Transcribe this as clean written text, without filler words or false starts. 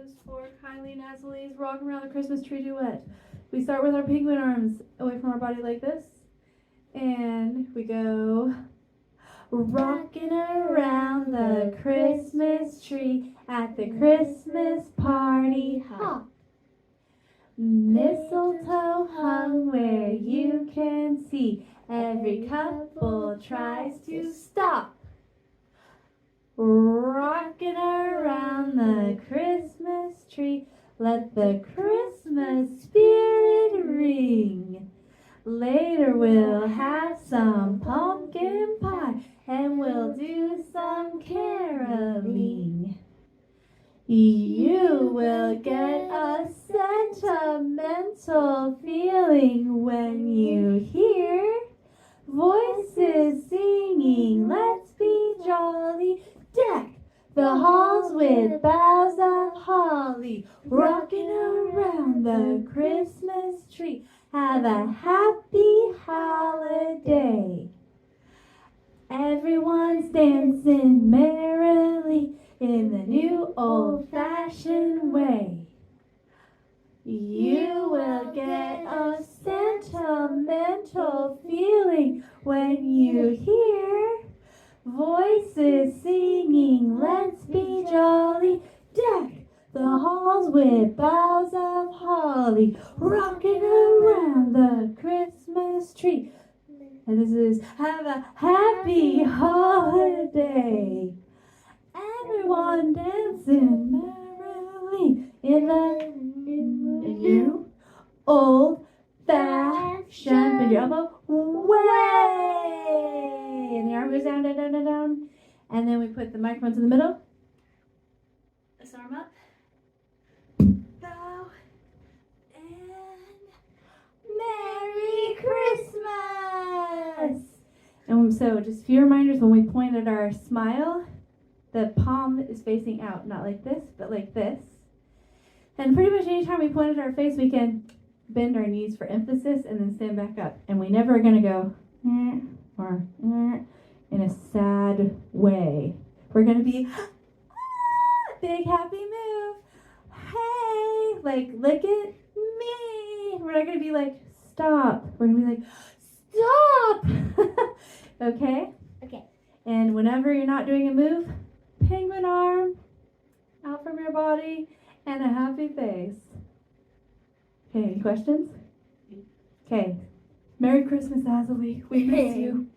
is for Kyleh and Asalee's Rockin' Around the Christmas Tree duet. We start with our penguin arms away from our body like this. And we go rocking around the Christmas tree at the Christmas party hop. Mistletoe hung where you can see. Every couple tries to stop. Rocking around the Christmas tree, let the Christmas spirit ring. Later we'll have some pumpkin pie and we'll do some caroling. You will get a sentimental feeling when you hear voices singing, let's be jolly. Deck the halls with boughs of holly, rocking around the Christmas tree. Have a happy holiday. Everyone's dancing merrily in the new old-fashioned way. You will get a sentimental feeling when you hear voices singing, let's be jolly. Deck the halls with boughs of holly, rocking around the Christmas tree. And this is have a happy holiday. Everyone dancing merrily in the new old-fashioned, bend your elbow, way. And the arm goes down, down, down, down, down. And then we put the microphones in the middle. This arm up. Bow. And Merry Christmas! And so just a few reminders, when we point at our smile, the palm is facing out, not like this, but like this. And pretty much anytime we point at our face, we can bend our knees for emphasis and then stand back up. And we never are going to go or in a sad way. We're going to be big happy move. Hey, like look at me. We're not going to be like stop. We're going to be like stop. Okay? Okay. And whenever you're not doing a move, penguin arm out from your body and a happy face. Okay, any questions? Okay. Merry Christmas, Asalee. We miss you.